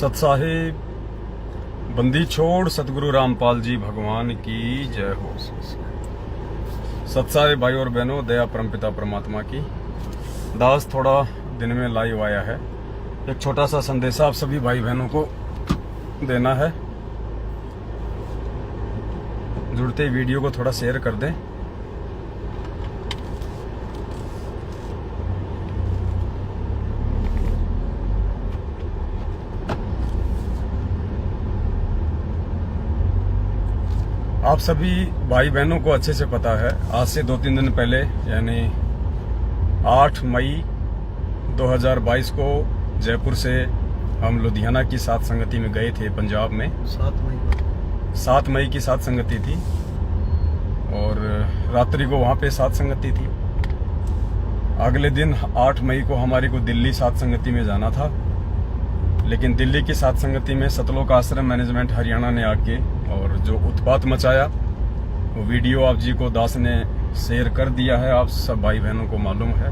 सतसाहिब बंदी छोड़ सतगुरु रामपाल जी भगवान की जय हो। सतसाहिब भाई और बहनों, दया परमपिता परमात्मा की। दास थोड़ा दिन में लाइव आया है, एक छोटा सा संदेश आप सभी भाई बहनों को देना है। जुड़ते वीडियो को थोड़ा शेयर कर दें। आप सभी भाई बहनों को अच्छे से पता है, आज से 2-3 दिन पहले यानी 8 मई 2022 को जयपुर से हम लुधियाना की सात संगति में गए थे पंजाब में। 7 मई की सात संगति थी और रात्रि को वहाँ पे सात संगति थी। अगले दिन 8 मई को हमारे को दिल्ली सात संगति में जाना था, लेकिन दिल्ली की सात संगति में सतलोक आश्रम मैनेजमेंट हरियाणा ने आके और जो उत्पात मचाया वो वीडियो आप जी को दास ने शेयर कर दिया है, आप सब भाई बहनों को मालूम है।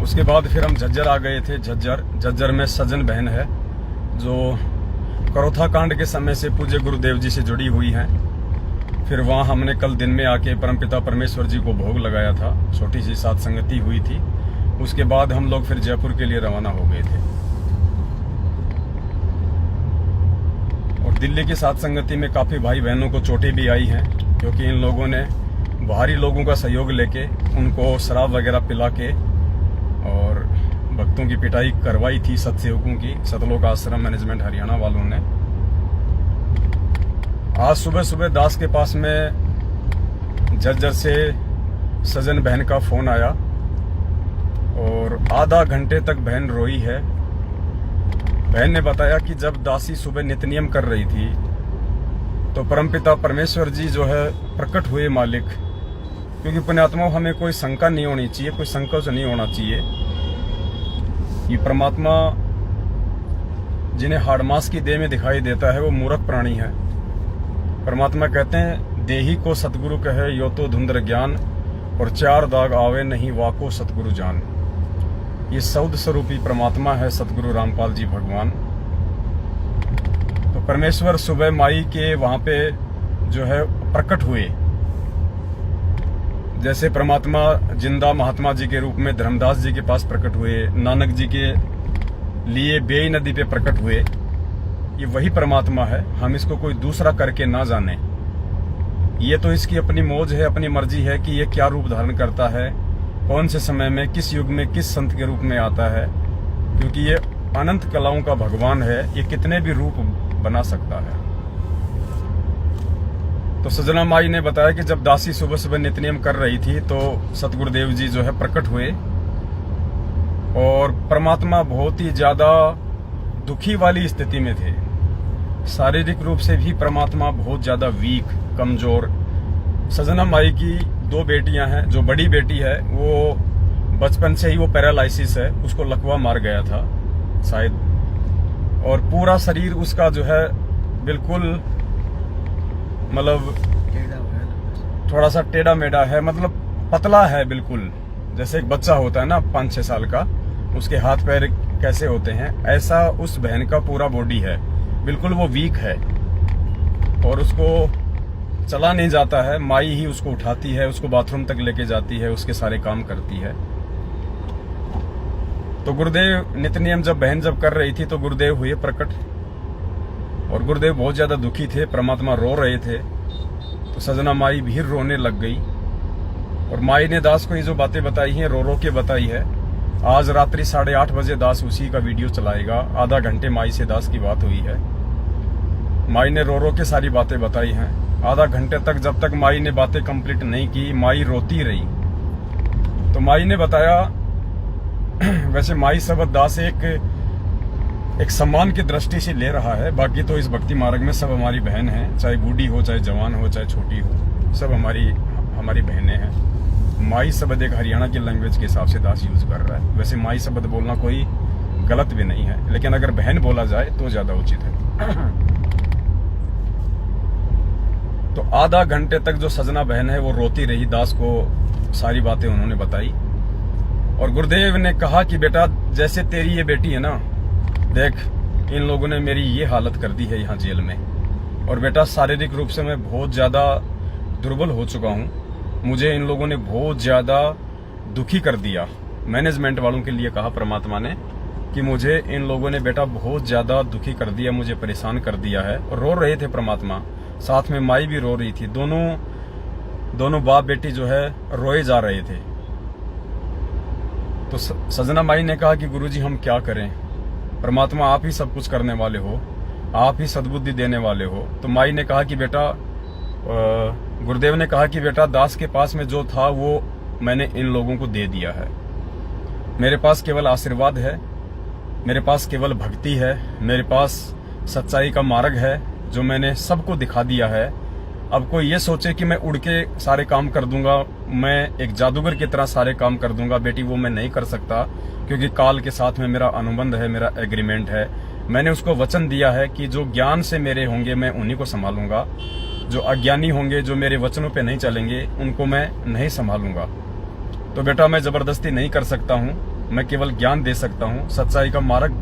उसके बाद फिर हम झज्जर आ गए थे। झज्जर में सज्जन बहन है जो करोथा कांड के समय से पूज्य गुरुदेव जी से जुड़ी हुई हैं। फिर वहाँ हमने कल दिन में आके परमपिता परमेश्वर जी को भोग लगाया था, छोटी सी सात संगति हुई थी। उसके बाद हम लोग फिर जयपुर के लिए रवाना हो गए थे और दिल्ली की सात संगति में काफी भाई बहनों को चोटें भी आई हैं, क्योंकि इन लोगों ने बाहरी लोगों का सहयोग लेके उनको शराब वगैरह पिला के और भक्तों की पिटाई करवाई थी सत्सेवकों की, सतलोक आश्रम मैनेजमेंट हरियाणा वालों ने। आज सुबह सुबह दास के पास में झज्जर से सजन बहन का फोन आया और आधा घंटे तक बहन रोई है। बहन ने बताया कि जब दासी सुबह नित्य-नियम कर रही थी तो परमपिता परमेश्वर जी जो है प्रकट हुए मालिक, क्योंकि पुण्यात्मा हमें कोई शंका नहीं होनी चाहिए, कोई संकोच नहीं होना चाहिए। ये परमात्मा जिन्हें हाड़मास की देह में दिखाई देता है वो मूर्ख प्राणी है। परमात्मा कहते हैं, देही को सतगुरु कहे यो तो धुंधर ज्ञान, और 4 दाग आवे नहीं वाको सतगुरु जान। ये सौद स्वरूपी परमात्मा है सतगुरु रामपाल जी भगवान। तो परमेश्वर सुबह माई के वहां पे जो है प्रकट हुए। जैसे परमात्मा जिंदा महात्मा जी के रूप में धर्मदास जी के पास प्रकट हुए, नानक जी के लिए बेई नदी पे प्रकट हुए। ये वही परमात्मा है, हम इसको कोई दूसरा करके ना जाने। ये तो इसकी अपनी मौज है, अपनी मर्जी है कि ये क्या रूप धारण करता है, कौन से समय में, किस युग में, किस संत के रूप में आता है, क्योंकि ये अनंत कलाओं का भगवान है। ये कितने भी रूप बना सकता है। तो सजना माई ने बताया कि जब दासी सुबह सुबह नित्य-नियम कर रही थी तो सतगुरुदेव जी जो है प्रकट हुए और परमात्मा बहुत ही ज्यादा दुखी वाली स्थिति में थे। शारीरिक रूप से भी परमात्मा बहुत ज्यादा वीक, कमजोर। सजना माई की 2 बेटियां हैं। जो बड़ी बेटी है वो बचपन से ही वो पैरालाइसिस है, उसको लकवा मार गया था शायद, और पूरा शरीर उसका जो है बिल्कुल मतलब थोड़ा सा टेढ़ा मेढ़ा है, मतलब पतला है बिल्कुल। जैसे एक बच्चा होता है ना 5-6 साल का, उसके हाथ पैर कैसे होते हैं, ऐसा उस बहन का पूरा बॉडी है, बिल्कुल वो वीक है और उसको चला नहीं जाता है। माई ही उसको उठाती है, उसको बाथरूम तक लेके जाती है, उसके सारे काम करती है। तो गुरुदेव नित्य-नियम जब बहन जब कर रही थी तो गुरुदेव हुए प्रकट और गुरुदेव बहुत ज्यादा दुखी थे, परमात्मा रो रहे थे। तो सजना माई भी रोने लग गई और माई ने दास को ये जो बातें बताई हैं रो रो के बताई है। आज रात्रि 8:30 बजे दास उसी का वीडियो चलाएगा। आधा घंटे माई से दास की बात हुई है। माई ने रो रो के सारी बातें बताई हैं। आधा घंटे तक जब तक माई ने बातें कंप्लीट नहीं की, माई रोती रही। तो माई ने बताया, वैसे माई शब्द दास एक सम्मान की दृष्टि से ले रहा है, बाकी तो इस भक्ति मार्ग में सब हमारी बहन है, चाहे बूढ़ी हो, चाहे जवान हो, चाहे छोटी हो, सब हमारी बहनें हैं। माई शब्द एक हरियाणा की लैंग्वेज के हिसाब से दास यूज कर रहा है। वैसे माई शब्द बोलना कोई गलत भी नहीं है, लेकिन अगर बहन बोला जाए तो ज्यादा उचित है। तो आधा घंटे तक जो सजना बहन है वो रोती रही, दास को सारी बातें उन्होंने बताई और गुरुदेव ने कहा कि बेटा जैसे तेरी ये बेटी है ना, देख इन लोगों ने मेरी ये हालत कर दी है यहाँ जेल में। और बेटा शारीरिक रूप से मैं बहुत ज़्यादा दुर्बल हो चुका हूँ। मुझे इन लोगों ने बहुत ज़्यादा दुखी कर दिया। मैनेजमेंट वालों के लिए कहा परमात्मा ने कि मुझे इन लोगों ने बेटा बहुत ज़्यादा दुखी कर दिया, मुझे परेशान कर दिया है। और रो रहे थे परमात्मा, साथ में माई भी रो रही थी। दोनों बाप बेटी जो है रोए जा रहे थे। तो सजना माई ने कहा कि गुरुजी हम क्या करें, परमात्मा आप ही सब कुछ करने वाले हो, आप ही सद्बुद्धि देने वाले हो। तो माई ने कहा कि बेटा, गुरुदेव ने कहा कि बेटा दास के पास में जो था वो मैंने इन लोगों को दे दिया है। मेरे पास केवल आशीर्वाद है, मेरे पास केवल भक्ति है, मेरे पास सच्चाई का मार्ग है जो मैंने सबको दिखा दिया है। अब कोई ये सोचे कि मैं उड़ के सारे काम कर दूंगा, मैं एक जादूगर की तरह सारे काम कर दूंगा, बेटी वो मैं नहीं कर सकता, क्योंकि काल के साथ में मेरा अनुबंध है, मेरा एग्रीमेंट है। मैंने उसको वचन दिया है कि जो ज्ञान से मेरे होंगे मैं उन्हीं को संभालूंगा, जो अज्ञानी होंगे, जो मेरे वचनों पे नहीं चलेंगे, उनको मैं नहीं संभालूंगा। तो बेटा मैं जबरदस्ती नहीं कर सकता हूँ, मैं केवल ज्ञान दे सकता हूँ, सच्चाई का मार्ग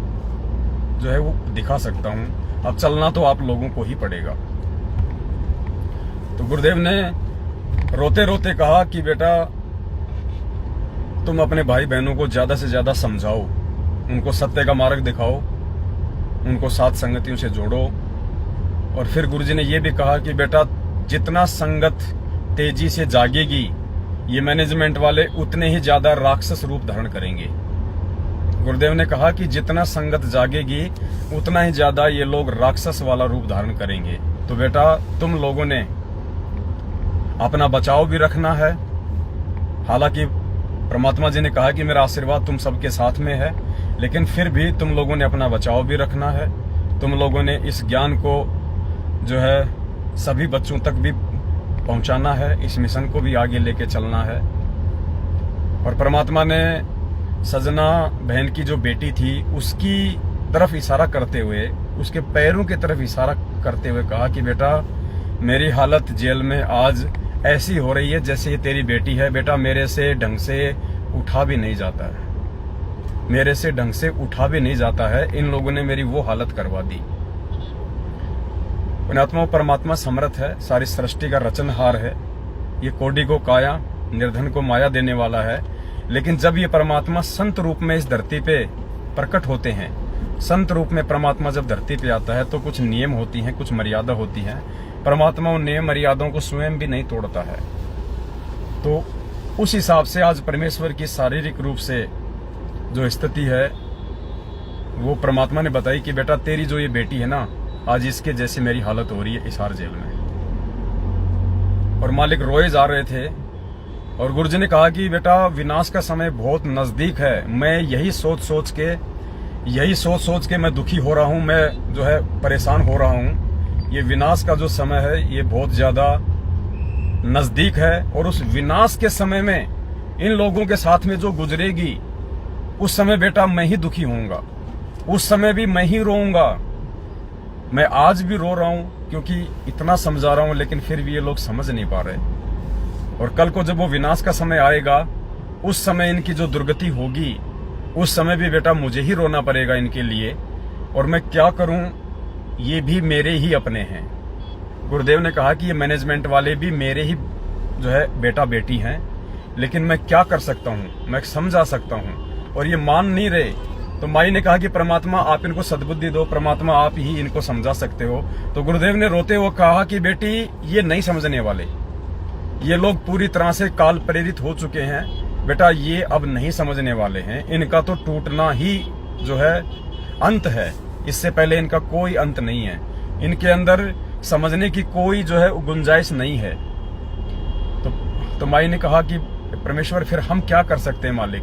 जो है वो दिखा सकता हूँ। अब चलना तो आप लोगों को ही पड़ेगा। तो गुरुदेव ने रोते रोते कहा कि बेटा तुम अपने भाई बहनों को ज्यादा से ज्यादा समझाओ, उनको सत्य का मार्ग दिखाओ, उनको साथ संगतियों से जोड़ो। और फिर गुरुजी ने यह भी कहा कि बेटा जितना संगत तेजी से जागेगी, ये मैनेजमेंट वाले उतने ही ज्यादा राक्षस रूप धारण करेंगे। गुरुदेव ने कहा कि जितना संगत जागेगी उतना ही ज्यादा ये लोग राक्षस वाला रूप धारण करेंगे। तो बेटा तुम लोगों ने अपना बचाव भी रखना है। हालांकि परमात्मा जी ने कहा कि मेरा आशीर्वाद तुम सबके साथ में है, लेकिन फिर भी तुम लोगों ने अपना बचाव भी रखना है। तुम लोगों ने इस ज्ञान को जो है सभी बच्चों तक भी पहुंचाना है, इस मिशन को भी आगे लेके चलना है। और परमात्मा ने सजना बहन की जो बेटी थी उसकी तरफ इशारा करते हुए, उसके पैरों की तरफ इशारा करते हुए कहा कि बेटा मेरी हालत जेल में आज ऐसी हो रही है जैसे ये तेरी बेटी है। बेटा मेरे से ढंग से उठा भी नहीं जाता है, मेरे से ढंग से उठा भी नहीं जाता है। इन लोगों ने मेरी वो हालत करवा दी। पुण्यात्मा परमात्मा समर्थ है, सारी सृष्टि का रचनहार है। ये कोटि को काया, निर्धन को माया देने वाला है। लेकिन जब ये परमात्मा संत रूप में इस धरती पे प्रकट होते हैं, संत रूप में परमात्मा जब धरती पे आता है तो कुछ नियम होती हैं, कुछ मर्यादा होती हैं। परमात्मा उन नियम मर्यादाओं को स्वयं भी नहीं तोड़ता है। तो उस हिसाब से आज परमेश्वर की शारीरिक रूप से जो स्थिति है वो परमात्मा ने बताई कि बेटा तेरी जो ये बेटी है ना, आज इसके जैसी मेरी हालत हो रही है हिसार जेल में। और मालिक रोए जा रहे थे। और गुरुजी ने कहा कि बेटा विनाश का समय बहुत नजदीक है। मैं यही सोच सोच के मैं दुखी हो रहा हूं, मैं जो है परेशान हो रहा हूं। ये विनाश का जो समय है ये बहुत ज्यादा नजदीक है। और उस विनाश के समय में इन लोगों के साथ में जो गुजरेगी, उस समय बेटा मैं ही दुखी होऊंगा, उस समय भी मैं ही रोऊंगा। मैं आज भी रो रहा हूं क्योंकि इतना समझा रहा हूं, लेकिन फिर भी ये लोग समझ नहीं पा रहे। और कल को जब वो विनाश का समय आएगा, उस समय इनकी जो दुर्गति होगी, उस समय भी बेटा मुझे ही रोना पड़ेगा इनके लिए। और मैं क्या करूं, ये भी मेरे ही अपने हैं। गुरुदेव ने कहा कि ये मैनेजमेंट वाले भी मेरे ही जो है बेटा बेटी हैं, लेकिन मैं क्या कर सकता हूं, मैं समझा सकता हूं। और ये मान नहीं रहे। तो माई ने कहा कि परमात्मा आप इनको सद्बुद्धि दो, परमात्मा आप ही इनको समझा सकते हो। तो गुरुदेव ने रोते हुए कहा कि बेटी ये नहीं समझने वाले, ये लोग पूरी तरह से काल प्रेरित हो चुके हैं। बेटा ये अब नहीं समझने वाले हैं, इनका तो टूटना ही जो है अंत है, इससे पहले इनका कोई अंत नहीं है। इनके अंदर समझने की कोई जो है गुंजाइश नहीं है। तो माई ने कहा कि परमेश्वर फिर हम क्या कर सकते हैं मालिक,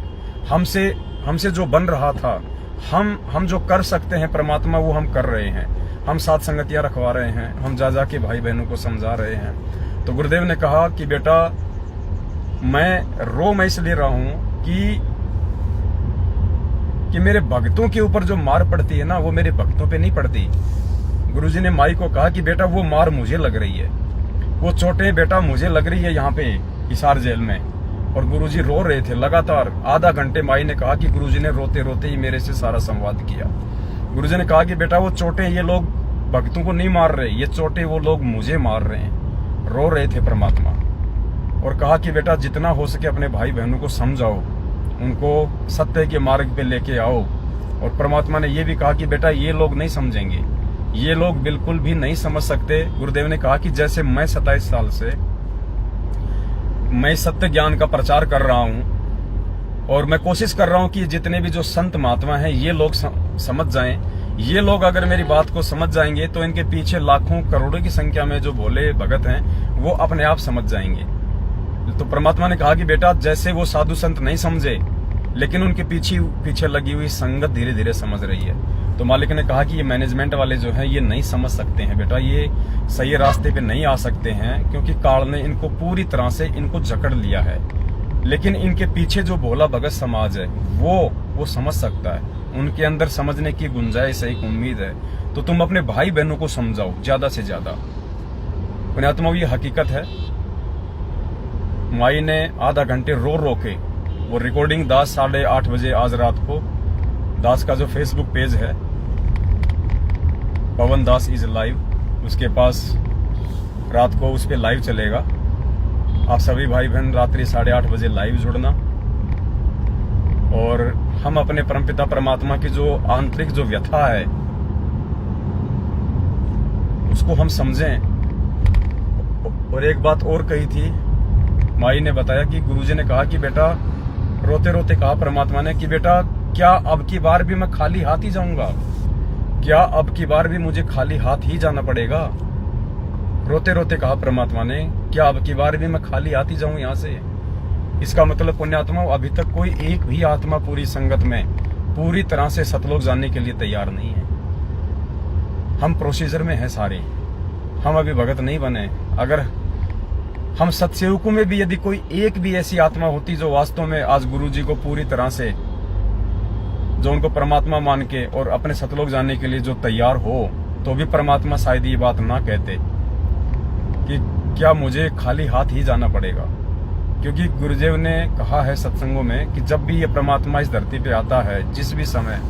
हमसे जो बन रहा था, हम जो कर सकते हैं परमात्मा वो हम कर रहे हैं। हम साथ संगतियां रखवा रहे हैं, हम जा के भाई बहनों को समझा रहे हैं। तो गुरुदेव ने कहा कि बेटा मैं इसलिए रहा हूं कि मेरे भक्तों के ऊपर जो मार पड़ती है ना, वो मेरे भक्तों पे नहीं पड़ती। गुरुजी ने माई को कहा कि बेटा वो मार मुझे लग रही है, वो चोटें बेटा मुझे लग रही है यहाँ पे हिसार जेल में। और गुरुजी रो रहे थे लगातार आधा घंटे। माई ने कहा कि गुरुजी ने रोते रोते ही मेरे से सारा संवाद किया। गुरुजी ने कहा कि बेटा वो चोटें ये लोग भक्तों को नहीं मार रहे, ये चोटें वो लोग मुझे मार रहे हैं। रो रहे थे परमात्मा। और कहा कि बेटा जितना हो सके अपने भाई बहनों को समझाओ, उनको सत्य के मार्ग पे लेके आओ। और परमात्मा ने ये भी कहा कि बेटा ये लोग नहीं समझेंगे, ये लोग बिल्कुल भी नहीं समझ सकते। गुरुदेव ने कहा कि जैसे मैं 27 साल से मैं सत्य ज्ञान का प्रचार कर रहा हूं और मैं कोशिश कर रहा हूं कि जितने भी जो संत महात्मा हैं ये लोग समझ जाएं। ये लोग अगर मेरी बात को समझ जाएंगे तो इनके पीछे लाखों करोड़ों की संख्या में जो भोले भगत हैं वो अपने आप समझ जाएंगे। तो परमात्मा ने कहा कि बेटा जैसे वो साधु संत नहीं समझे, लेकिन उनके पीछे लगी हुई संगत धीरे धीरे समझ रही है। तो मालिक ने कहा कि ये मैनेजमेंट वाले जो हैं ये नहीं समझ सकते हैं बेटा, ये सही रास्ते पे नहीं आ सकते हैं, क्योंकि काल ने इनको पूरी तरह से इनको जकड़ लिया है। लेकिन इनके पीछे जो भोला भगत समाज है वो समझ सकता है, उनके अंदर समझने की गुंजाइश है, एक उम्मीद है। तो तुम अपने भाई बहनों को समझाओ ज्यादा से ज्यादा। पुण्यात्मा ये हकीकत है। माई ने आधा घंटे रो के वो रिकॉर्डिंग दास 8:30 बजे आज रात को, दास का जो फेसबुक पेज है पवन दास इज लाइव, उसके पास रात को उस पे लाइव चलेगा। आप सभी भाई बहन रात्रि 8:30 बजे लाइव जुड़ना और हम अपने परमपिता परमात्मा की जो आंतरिक जो व्यथा है उसको हम समझें। और एक बात और कही थी, माई ने बताया कि गुरुजी ने कहा कि बेटा रोते रोते कहा परमात्मा ने कि बेटा क्या अब की बार भी मैं खाली हाथ ही जाऊंगा, क्या अब की बार भी मुझे खाली हाथ ही जाना पड़ेगा। रोते रोते कहा परमात्मा ने क्या अब की बार भी मैं खाली हाथ ही जाऊं यहां से। इसका मतलब पुण्यात्मा अभी तक कोई एक भी आत्मा पूरी संगत में पूरी तरह से सतलोक जानने के लिए तैयार नहीं है। हम प्रोसीजर में हैं सारे, हम अभी भगत नहीं बने। अगर हम सत्सेवकों में भी यदि कोई एक भी ऐसी आत्मा होती जो वास्तव में आज गुरु जी को पूरी तरह से जो उनको परमात्मा मान के और अपने सतलोक जानने के लिए जो तैयार हो, तो भी परमात्मा शायद ये बात ना कहते कि क्या मुझे खाली हाथ ही जाना पड़ेगा। क्योंकि गुरुदेव ने कहा है सत्संगों में कि जब भी ये परमात्मा इस धरती पे आता है जिस भी समय,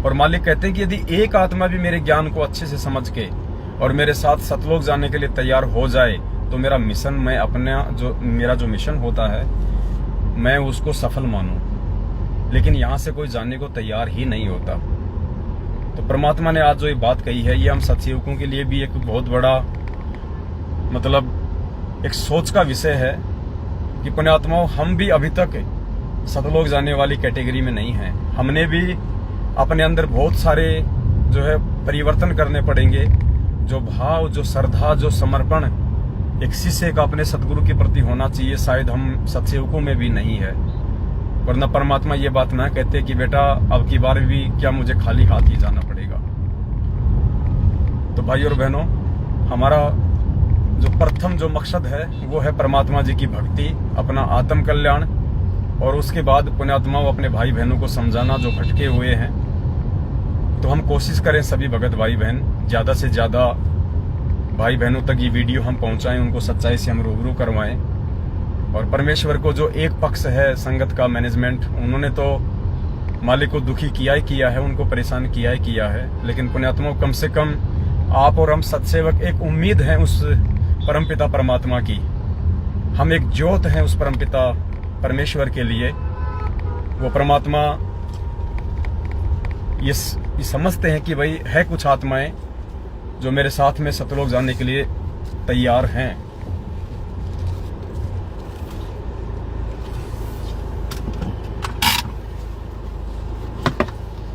और मालिक कहते हैं कि यदि एक आत्मा भी मेरे ज्ञान को अच्छे से समझ के और मेरे साथ सतलोक जाने के लिए तैयार हो जाए तो मेरा मिशन, मैं अपना जो मेरा जो मिशन होता है मैं उसको सफल मानूं। लेकिन यहाँ से कोई जानने को तैयार ही नहीं होता। तो परमात्मा ने आज जो ये बात कही है ये हम सत्सेवकों के लिए भी एक बहुत बड़ा मतलब एक सोच का विषय है कि पुण्यात्माओं हम भी अभी तक सतलोक जाने वाली कैटेगरी में नहीं हैं। हमने भी अपने अंदर बहुत सारे जो है परिवर्तन करने पड़ेंगे। जो भाव, जो श्रद्धा, जो समर्पण एक शिष्य का अपने सतगुरु के प्रति होना चाहिए, शायद हम सत्सेवकों में भी नहीं है। वरना परमात्मा ये बात ना कहते कि बेटा अब की बार भी क्या मुझे खाली हाथ ही जाना पड़ेगा। तो भाई और बहनों, हमारा जो प्रथम जो मकसद है वो है परमात्मा जी की भक्ति, अपना आत्म कल्याण, और उसके बाद पुण्यात्माओं अपने भाई बहनों को समझाना जो भटके हुए हैं। तो हम कोशिश करें सभी भगत भाई बहन ज्यादा से ज्यादा भाई बहनों तक ये वीडियो हम पहुंचाएं, उनको सच्चाई से हम रूबरू करवाएं। और परमेश्वर को जो एक पक्ष है संगत का मैनेजमेंट, उन्होंने तो मालिक को दुखी किया ही किया है, उनको परेशान किया ही किया है। लेकिन पुण्यात्माओं कम से कम आप और हम सत्सेवक एक उम्मीद है उस परमपिता परमात्मा की, हम एक ज्योत हैं उस परमपिता परमेश्वर के लिए। वो परमात्मा ये समझते हैं कि भाई है कुछ आत्माएं जो मेरे साथ में सतलोक जाने के लिए तैयार हैं।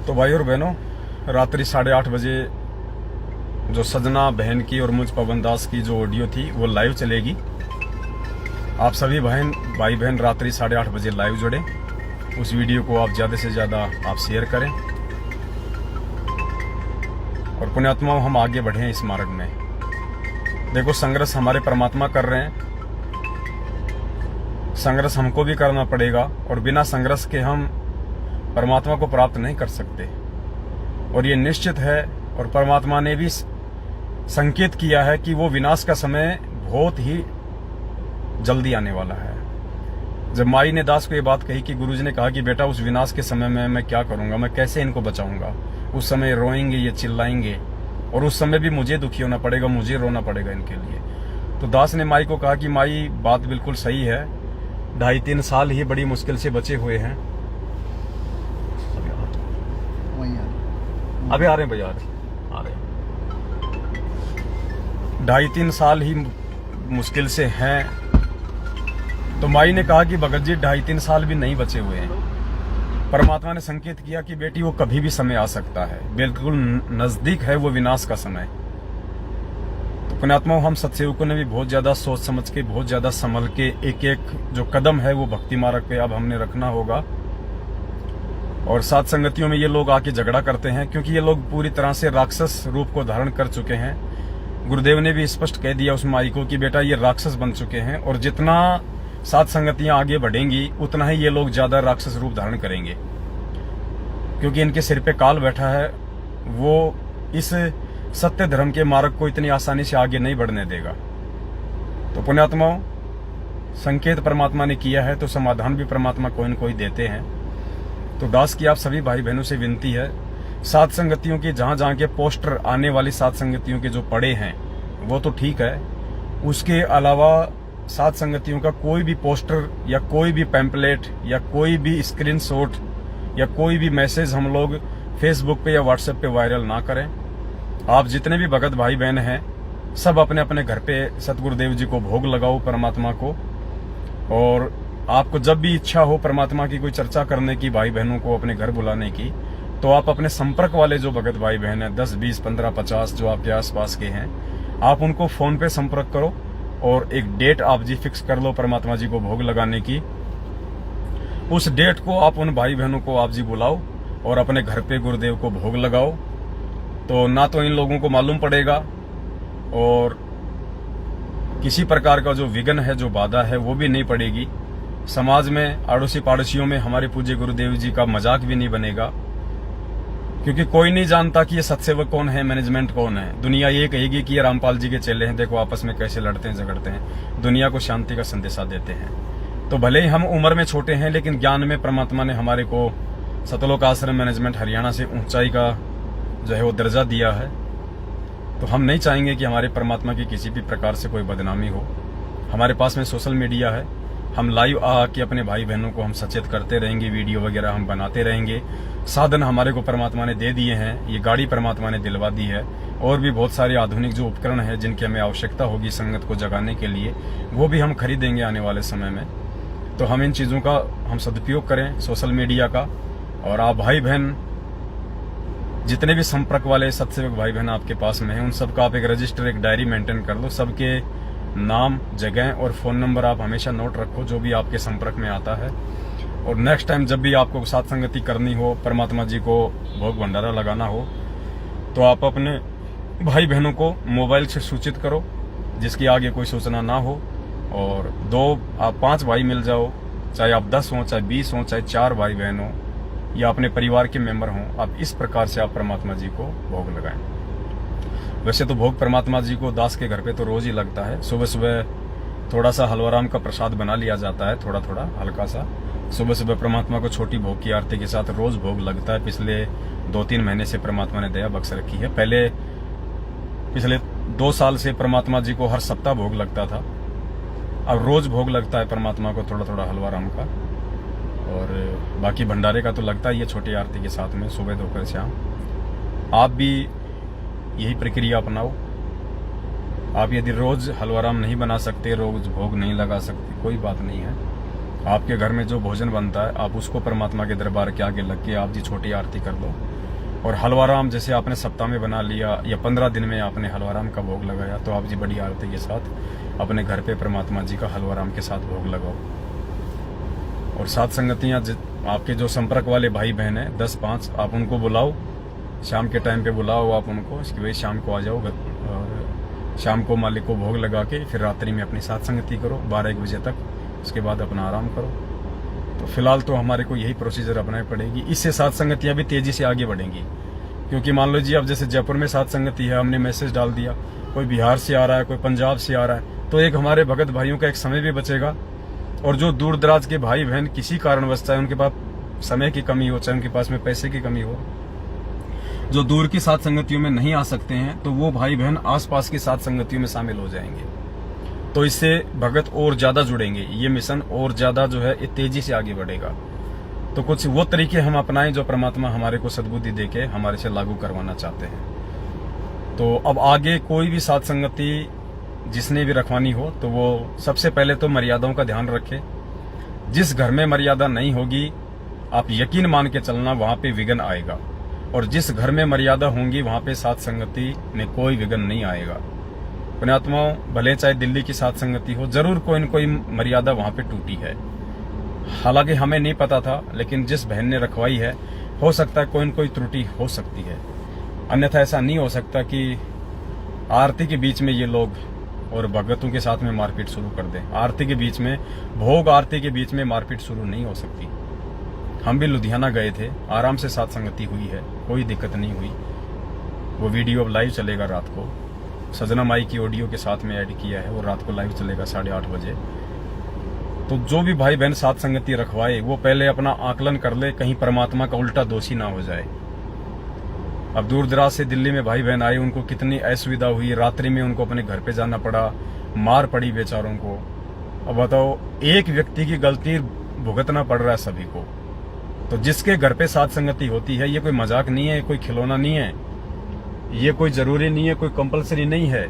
तो भाई और बहनों, रात्रि 8:30 बजे जो सजना बहन की और मुझ पवन दास की जो ऑडियो थी वो लाइव चलेगी। आप सभी भाई बहन रात्रि 8:30 बजे लाइव जुड़े। उस वीडियो को आप ज्यादा से ज्यादा आप शेयर करें और पुण्यात्माओं हम आगे बढ़े इस मार्ग में। देखो संघर्ष हमारे परमात्मा कर रहे हैं, संघर्ष हमको भी करना पड़ेगा, और बिना संघर्ष के हम परमात्मा को प्राप्त नहीं कर सकते। और ये निश्चित है, और परमात्मा ने भी संकेत किया है कि वो विनाश का समय बहुत ही जल्दी आने वाला है। जब माई ने दास को ये बात कही कि गुरुजी ने कहा कि बेटा उस विनाश के समय में मैं क्या करूंगा, मैं कैसे इनको बचाऊंगा, उस समय रोएंगे, ये चिल्लाएंगे और उस समय भी मुझे दुखी होना पड़ेगा, मुझे रोना पड़ेगा इनके लिए। तो दास ने माई को कहा कि माई बात बिल्कुल सही है, 2.5-3 साल ही बड़ी मुश्किल से बचे हुए हैं। अभी आ रहे हैं भैया, आ रहे हैं। 2.5-3 साल ही मुश्किल से हैं। तो माई ने कहा कि भगत जी 2.5-3 साल भी नहीं बचे हुए हैं। परमात्मा ने संकेत किया कि बेटी वो कभी भी समय आ सकता है, बिल्कुल नजदीक है वो विनाश का समय। तो पुण्यात्माओं, हम सत्सेवकों ने भी बहुत ज्यादा सोच समझ के, बहुत ज्यादा संभल के एक एक जो कदम है वो भक्ति मार्ग पे अब हमने रखना होगा। और साथ संगतियों में ये लोग आके झगड़ा करते हैं क्योंकि ये लोग पूरी तरह से राक्षस रूप को धारण कर चुके हैं। गुरुदेव ने भी स्पष्ट कह दिया उस माई को कि बेटा ये राक्षस बन चुके हैं और जितना साथ संगतियां आगे बढ़ेंगी उतना ही ये लोग ज्यादा राक्षस रूप धारण करेंगे, क्योंकि इनके सिर पे काल बैठा है। वो इस सत्य धर्म के मार्ग को इतनी आसानी से आगे नहीं बढ़ने देगा। तो पुण्यात्माओं, संकेत परमात्मा ने किया है तो समाधान भी परमात्मा कोई न कोई देते हैं। तो दास की आप सभी भाई बहनों से विनती है, साथ संगतियों की जहां जहां के पोस्टर आने वाली साथ संगतियों के जो पड़े हैं वो तो ठीक है, उसके अलावा साथ संगतियों का कोई भी पोस्टर या कोई भी पैम्पलेट या कोई भी स्क्रीनशॉट या कोई भी मैसेज हम लोग फेसबुक पे या व्हाट्सएप पे वायरल ना करें। आप जितने भी भगत भाई बहन हैं सब अपने अपने घर पे सतगुरुदेव जी को भोग लगाओ, परमात्मा को। और आपको जब भी इच्छा हो परमात्मा की कोई चर्चा करने की, भाई बहनों को अपने घर बुलाने की, तो आप अपने संपर्क वाले जो भगत भाई बहन है 10, 20, 15, 50 जो आपके आसपास के हैं, आप उनको फोन पे संपर्क करो और एक डेट आप जी फिक्स कर लो परमात्मा जी को भोग लगाने की। उस डेट को आप उन भाई बहनों को आप जी बुलाओ और अपने घर पे गुरुदेव को भोग लगाओ। तो ना तो इन लोगों को मालूम पड़ेगा और किसी प्रकार का जो विघ्न है, जो बाधा है, वो भी नहीं पड़ेगी। समाज में आड़ोसी पाड़ोसियों में हमारे पूज्य गुरुदेव जी का मजाक भी नहीं बनेगा, क्योंकि कोई नहीं जानता कि ये सत्सेवक कौन है, मैनेजमेंट कौन है। दुनिया ये कहेगी कि ये रामपाल जी के चेले हैं, देखो आपस में कैसे लड़ते हैं, झगड़ते हैं, दुनिया को शांति का संदेशा देते हैं। तो भले ही हम उम्र में छोटे हैं लेकिन ज्ञान में परमात्मा ने हमारे को सतलोक आश्रम मैनेजमेंट हरियाणा से ऊंचाई का जो है वो दर्जा दिया है। तो हम नहीं चाहेंगे कि हमारे परमात्मा की किसी भी प्रकार से कोई बदनामी हो। हमारे पास में सोशल मीडिया है, हम लाइव आके अपने भाई बहनों को हम सचेत करते रहेंगे, वीडियो वगैरह हम बनाते रहेंगे। साधन हमारे को परमात्मा ने दे दिए हैं, ये गाड़ी परमात्मा ने दिलवा दी है, और भी बहुत सारे आधुनिक जो उपकरण है जिनकी हमें आवश्यकता होगी संगत को जगाने के लिए, वो भी हम खरीदेंगे आने वाले समय में। तो हम इन चीज़ों का हम सदुपयोग करें, सोशल मीडिया का। और आप भाई बहन जितने भी संपर्क वाले सत्सेवक भाई बहन आपके पास में हैं, उन सबका आप एक रजिस्टर, एक डायरी मेंटेन कर लो। सबके नाम, जगह और फोन नंबर आप हमेशा नोट रखो जो भी आपके संपर्क में आता है। और नेक्स्ट टाइम जब भी आपको साथ संगति करनी हो, परमात्मा जी को भोग भंडारा लगाना हो, तो आप अपने भाई बहनों को मोबाइल से सूचित करो जिसकी आगे कोई सूचना ना हो। और 2 आप 5 भाई मिल जाओ, चाहे आप 10 हो, चाहे 20 हो, चाहे 4 भाई बहन हो या अपने परिवार के मेंबर हों, आप इस प्रकार से आप परमात्मा जी को भोग लगाएं। वैसे तो भोग परमात्मा जी को दास के घर पे तो रोज ही लगता है। सुबह सुबह थोड़ा सा हलवाराम का प्रसाद बना लिया जाता है, थोड़ा थोड़ा हल्का सा। सुबह सुबह परमात्मा को छोटी भोग की आरती के साथ रोज भोग लगता है। पिछले 2-3 महीने से परमात्मा ने दया बख्श रखी है। पिछले 2 साल से परमात्मा जी को हर सप्ताह भोग लगता था, अब रोज भोग लगता है परमात्मा को थोड़ा थोड़ा हलवाराम का। और बाकी भंडारे का तो लगता ही है छोटी आरती के साथ में, सुबह दोपहर शाम। आप भी यही प्रक्रिया अपनाओ। आप यदि रोज हलवाराम नहीं बना सकते, रोज भोग नहीं लगा सकते, कोई बात नहीं है। आपके घर में जो भोजन बनता है आप उसको परमात्मा के दरबार के आगे लग के आप जी छोटी आरती कर लो। और हलवाराम जैसे आपने सप्ताह में बना लिया या 15 दिन में आपने हलवाराम का भोग लगाया, तो आप जी बड़ी आरती के साथ अपने घर पे परमात्मा जी का हलवाराम के साथ भोग लगाओ। और साथ संगतियाँ आपके जो संपर्क वाले भाई बहन हैं 10-5, आप उनको बुलाओ, शाम के टाइम पे बुलाओ आप उनको कि भाई शाम को आ जाओ। और शाम को मालिक को भोग लगा के फिर रात्रि में अपनी साथ संगति करो 12-1 बजे तक, उसके बाद अपना आराम करो। तो फिलहाल तो हमारे को यही प्रोसीजर अपनानी पड़ेगी। इससे साथ संगतियाँ भी तेजी से आगे बढ़ेंगी। क्योंकि मान लो जी अब जैसे जयपुर में साथ संगति है, हमने मैसेज डाल दिया, कोई बिहार से आ रहा है, कोई पंजाब से आ रहा है, तो एक हमारे भगत भाइयों का एक समय भी बचेगा और जो दूर दराज के भाई बहन किसी कारणवश, चाहे उनके पास समय की कमी हो, चाहे उनके पास में पैसे की कमी हो, जो दूर की साथ संगतियों में नहीं आ सकते हैं, तो वो भाई बहन आसपास की साथ संगतियों में शामिल हो जाएंगे। तो इससे भगत और ज्यादा जुड़ेंगे, ये मिशन और ज्यादा जो है ये तेजी से आगे बढ़ेगा। तो कुछ वो तरीके हम अपनाएं जो परमात्मा हमारे को सद्बुद्धि देके हमारे से लागू करवाना चाहते हैं। तो अब आगे कोई भी साथ संगति जिसने भी रखवानी हो, तो वो सबसे पहले तो मर्यादाओं का ध्यान रखे। जिस घर में मर्यादा नहीं होगी, आप यकीन मान के चलना वहां पे विघ्न आएगा, और जिस घर में मर्यादा होंगी वहां पे साथ संगति में कोई विघ्न नहीं आएगा। पुण्यात्माओं, भले चाहे दिल्ली की साथ संगति हो, जरूर कोई न कोई मर्यादा वहां पे टूटी है। हालांकि हमें नहीं पता था, लेकिन जिस बहन ने रखवाई है, हो सकता है कोई न कोई त्रुटि हो सकती है। अन्यथा ऐसा नहीं हो सकता कि आरती के बीच में ये लोग और भगतों के साथ में मारपीट शुरू कर दें। आरती के बीच में, भोग आरती के बीच में मारपीट शुरू नहीं हो सकती। हम भी लुधियाना गए थे, आराम से साथ संगति हुई है, कोई दिक्कत नहीं हुई। वो वीडियो अब लाइव चलेगा रात को, सजना माई की ऑडियो के साथ में ऐड किया है, वो रात को लाइव चलेगा 8:30 बजे। तो जो भी भाई बहन साथ संगति रखवाए, वो पहले अपना आकलन कर ले, कहीं परमात्मा का उल्टा दोषी ना हो जाए। अब दूर दराज से दिल्ली में भाई बहन आए, उनको कितनी असुविधा हुई, रात्रि में उनको अपने घर पे जाना पड़ा, मार पड़ी बेचारों को। अब बताओ, एक व्यक्ति की गलती भुगतना पड़ रहा है सभी को। तो जिसके घर पे साथ संगति होती है, ये कोई मजाक नहीं है, कोई खिलौना नहीं है, ये कोई जरूरी नहीं है, कोई कंपलसरी नहीं है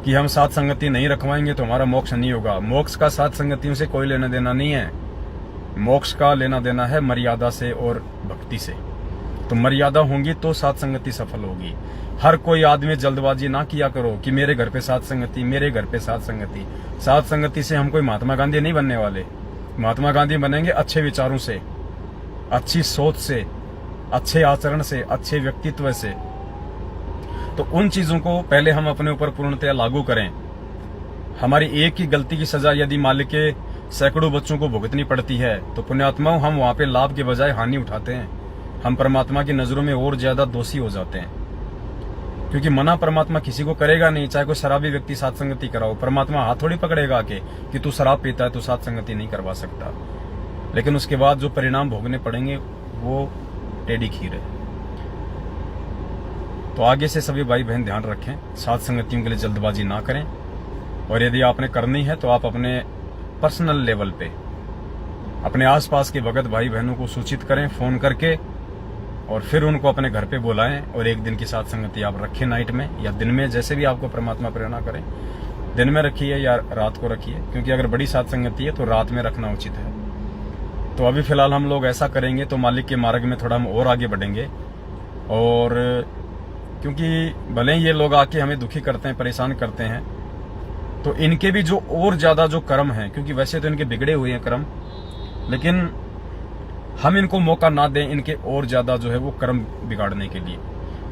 कि हम साथ संगति नहीं रखवाएंगे तो हमारा मोक्ष नहीं होगा। मोक्ष का साथ संगतियों से कोई लेना देना नहीं है। मोक्ष का लेना देना है मर्यादा से और भक्ति से। तो मर्यादा होंगी तो साथ संगति सफल होगी। हर कोई आदमी जल्दबाजी ना किया करो कि मेरे घर पे साथ संगति, मेरे घर पे साथ संगति। साथ संगति से हम कोई महात्मा गांधी नहीं बनने वाले। महात्मा गांधी बनेंगे अच्छे विचारों से, अच्छी सोच से, अच्छे आचरण से, अच्छे व्यक्तित्व से। तो उन चीजों को पहले हम अपने ऊपर पूर्णतया लागू करें। हमारी एक ही गलती की सजा यदि मालिक के सैकड़ों बच्चों को भुगतनी पड़ती है, तो पुण्यात्माओं, हम वहां पे लाभ के बजाय हानि उठाते हैं। हम परमात्मा की नजरों में और ज्यादा दोषी हो जाते हैं, क्योंकि मना परमात्मा किसी को करेगा नहीं। चाहे कोई शराबी व्यक्ति साथ संगति कराओ, परमात्मा हाथ थोड़ी पकड़ेगा आके कि तू शराब पीता है, तू साथ संगति नहीं करवा सकता। लेकिन उसके बाद जो परिणाम भोगने पड़ेंगे वो टेढ़ी खीर है। तो आगे से सभी भाई बहन ध्यान रखें, साथ संगतियों के लिए जल्दबाजी ना करें। और यदि आपने करनी है तो आप अपने पर्सनल लेवल पे अपने आसपास के भगत भाई बहनों को सूचित करें फोन करके, और फिर उनको अपने घर पे बुलाएं और एक दिन की साथ संगति आप रखें, नाइट में या दिन में, जैसे भी आपको परमात्मा प्रेरणा करें। दिन में रखिए या रात को रखिए, क्योंकि अगर बड़ी साथ संगति है तो रात में रखना उचित है। तो अभी फिलहाल हम लोग ऐसा करेंगे तो मालिक के मार्ग में थोड़ा हम और आगे बढ़ेंगे। और क्योंकि भले ही ये लोग आके हमें दुखी करते हैं, परेशान करते हैं, तो इनके भी जो और ज्यादा जो कर्म है, क्योंकि वैसे तो इनके बिगड़े हुए हैं कर्म, लेकिन हम इनको मौका ना दें इनके और ज्यादा जो है वो कर्म बिगाड़ने के लिए।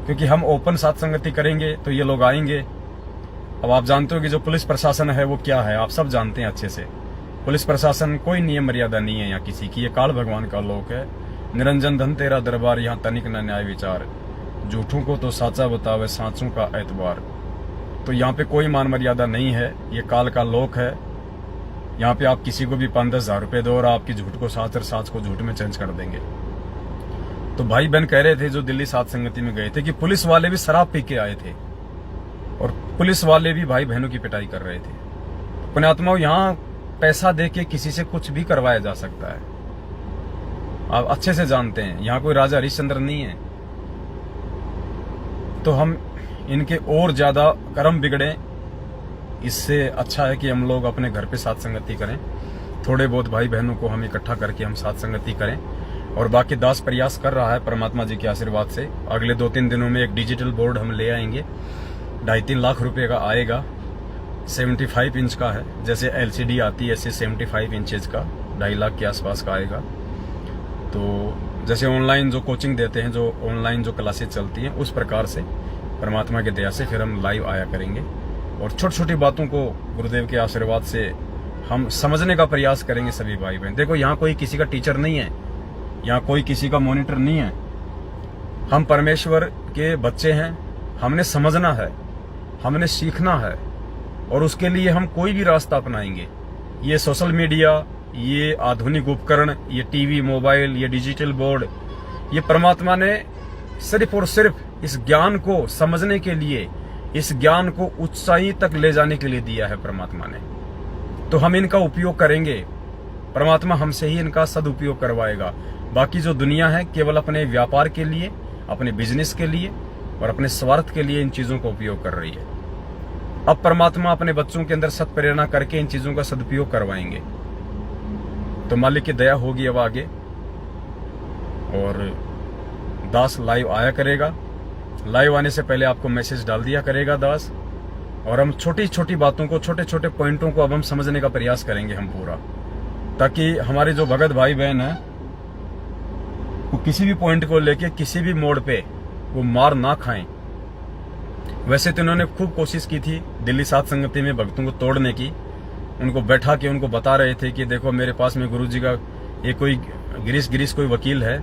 क्योंकि हम ओपन साथ संगति करेंगे तो ये लोग आएंगे। अब आप जानते हो कि जो पुलिस प्रशासन है वो क्या है, आप सब जानते हैं अच्छे से। पुलिस प्रशासन कोई नियम मर्यादा नहीं है यहाँ किसी की, ये काल भगवान का लोक है। निरंजन धन तेरा दरबार, यहाँ तनिक न न्याय विचार, झूठों को तो साचा बतावे, सांचों का एतबार। तो यहाँ पे कोई मान मर्यादा नहीं है, ये काल का लोक है। यहाँ पे आप किसी को भी 5-10 हजार रुपए दो और आपकी झूठ को साच और साच को झूठ में चेंज कर देंगे। तो भाई बहन कह रहे थे जो दिल्ली साथ संगति में गए थे कि पुलिस वाले भी शराब पी के आए थे, और पुलिस वाले भी भाई बहनों की पिटाई कर रहे थे। पुण्यात्माओं, यहाँ पैसा दे के किसी से कुछ भी करवाया जा सकता है, आप अच्छे से जानते हैं। यहाँ कोई राजा हरिश्चंद्र नहीं है। तो हम इनके और ज्यादा कर्म बिगड़े, इससे अच्छा है कि हम लोग अपने घर पे साथ संगति करें। थोड़े बहुत भाई बहनों को हम इकट्ठा करके हम साथ संगति करें। और बाकी दास प्रयास कर रहा है परमात्मा जी के आशीर्वाद से। अगले 2-3 दिनों में एक डिजिटल बोर्ड हम ले आएंगे, 2.5-3 लाख रुपए का आएगा। 75 इंच का है, जैसे LCD आती है ऐसे 75 इंचेज का 2.5 लाख के आसपास का आएगा। तो जैसे ऑनलाइन जो कोचिंग देते हैं, जो ऑनलाइन जो क्लासेज चलती हैं, उस प्रकार से परमात्मा के दया से फिर हम लाइव आया करेंगे। और छोटी छोटी बातों को गुरुदेव के आशीर्वाद से हम समझने का प्रयास करेंगे सभी भाई बहन। देखो, यहाँ कोई किसी का टीचर नहीं है, यहाँ कोई किसी का मॉनिटर नहीं है। हम परमेश्वर के बच्चे हैं, हमने समझना है, हमने सीखना है, और उसके लिए हम कोई भी रास्ता अपनाएंगे। ये सोशल मीडिया, ये आधुनिक उपकरण, ये टीवी, मोबाइल, ये डिजिटल बोर्ड, ये परमात्मा ने सिर्फ और सिर्फ इस ज्ञान को समझने के लिए, इस ज्ञान को ऊंचाई तक ले जाने के लिए दिया है परमात्मा ने। तो हम इनका उपयोग करेंगे, परमात्मा हमसे ही इनका सदुपयोग करवाएगा। बाकी जो दुनिया है केवल अपने व्यापार के लिए, अपने बिजनेस के लिए और अपने स्वार्थ के लिए इन चीजों का उपयोग कर रही है। अब परमात्मा अपने बच्चों के अंदर सत्प्रेरणा करके इन चीजों का सदुपयोग करवाएंगे। तो मालिक की दया होगी अब आगे। और दास लाइव आया करेगा, लाइव आने से पहले आपको मैसेज डाल दिया करेगा दास। और हम छोटी छोटी बातों को, छोटे छोटे पॉइंटों को अब हम समझने का प्रयास करेंगे हम पूरा, ताकि हमारे जो भगत भाई बहन है वो किसी भी पॉइंट को लेके किसी भी मोड़ पे वो मार ना खाएं। वैसे तो इन्होंने खूब कोशिश की थी दिल्ली सात संगति में भक्तों को तोड़ने की। उनको बैठा के उनको बता रहे थे कि देखो मेरे पास में गुरुजी का एक कोई गिरीश कोई वकील है,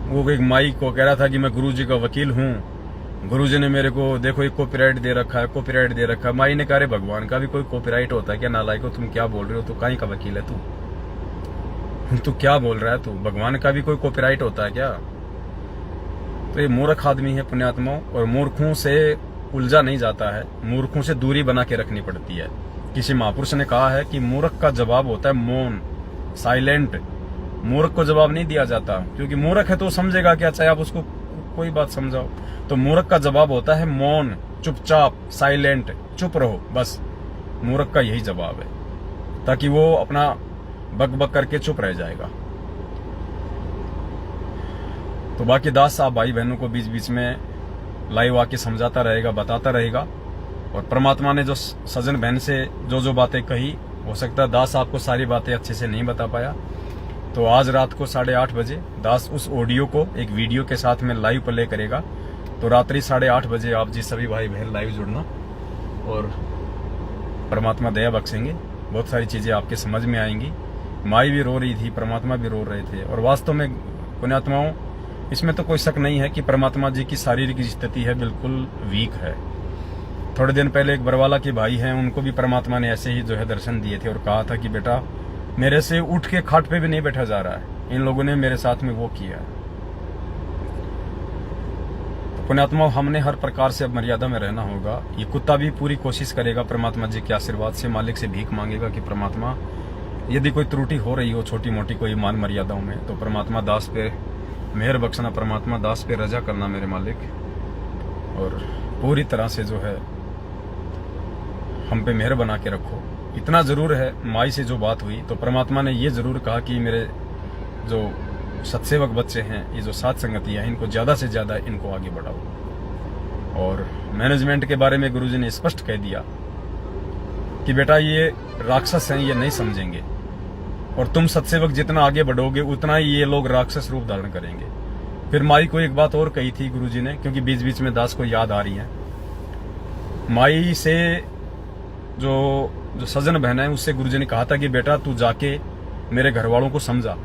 वो एक माई को कह रहा था कि मैं गुरुजी का वकील हूँ, गुरुजी ने मेरे को देखो एक कॉपीराइट दे रखा है, कॉपीराइट दे रखा है। माई ने कहा रे भगवान का भी कोई कॉपीराइट होता है क्या? नालायक हो तुम, क्या बोल रहे हो? तो कहीं का वकील है तू क्या बोल रहा है तू? भगवान का भी कोई कॉपीराइट होता है क्या? तो ये मूर्ख आदमी है पुण्यात्माओं, और मूर्खों से उलझा नहीं जाता है, मूर्खों से दूरी बना के रखनी पड़ती है। किसी महापुरुष ने कहा है कि मूर्ख का जवाब होता है मौन, साइलेंट। मूर्ख को जवाब नहीं दिया जाता, क्योंकि मूर्ख है तो समझेगा क्या, चाहे आप उसको कोई बात समझाओ। तो मूर्ख का जवाब होता है मौन, चुपचाप, साइलेंट, चुप रहो, बस मूर्ख का यही जवाब है, ताकि वो अपना बक बक करके चुप रह जाएगा। तो बाकी दास साहब भाई बहनों को बीच बीच में लाइव आके समझाता रहेगा, बताता रहेगा। और परमात्मा ने जो सजन बहन से जो बातें कही, हो सकता है दास आपको सारी बातें अच्छे से नहीं बता पाया। तो आज रात को 8:30 बजे दास उस ऑडियो को एक वीडियो के साथ में लाइव प्ले करेगा। तो रात्रि 8:30 बजे आप जी सभी भाई बहन लाइव जुड़ना, और परमात्मा दया बख्शेंगे। बहुत सारी चीजें आपके समझ में आएंगी। माई भी रो रही थी, परमात्मा भी रो रहे थे। और वास्तव में पुण्यात्माओं, इसमें तो कोई शक नहीं है कि परमात्मा जी की शारीरिक स्थिति है बिल्कुल वीक है। थोड़े दिन पहले एक बरवाला के भाई हैं, उनको भी परमात्मा ने ऐसे ही जो है दर्शन दिए थे और कहा था कि बेटा मेरे से उठ के खाट पे भी नहीं बैठा जा रहा है। इन लोगों ने मेरे साथ में वो किया। तो पुण्यात्मा, हमने हर प्रकार से अब मर्यादा में रहना होगा। ये कुत्ता भी पूरी कोशिश करेगा परमात्मा जी के आशीर्वाद से, मालिक से भीख मांगेगा कि परमात्मा यदि कोई त्रुटि हो रही हो छोटी मोटी कोई मान मर्यादाओं में, तो परमात्मा दास पे मेहर बख्शना, परमात्मा दास पे रजा करना मेरे मालिक, और पूरी तरह से जो है हम पे मेहर बना के रखो। इतना जरूर है, माई से जो बात हुई तो परमात्मा ने ये जरूर कहा कि मेरे जो सत्सेवक बच्चे हैं, ये जो सात संगतियां, इनको ज्यादा से ज्यादा इनको आगे बढ़ाओ। और मैनेजमेंट के बारे में गुरुजी ने स्पष्ट कह दिया कि बेटा ये राक्षस हैं, ये नहीं समझेंगे, और तुम सत्सेवक जितना आगे बढ़ोगे उतना ही ये लोग राक्षस रूप धारण करेंगे। फिर माई को एक बात और कही थी गुरुजी ने, क्योंकि बीच बीच में दास को याद आ रही है। माई से जो सजन बहन है उससे गुरुजी ने कहा था कि बेटा तू जाके मेरे घर वालों को समझा।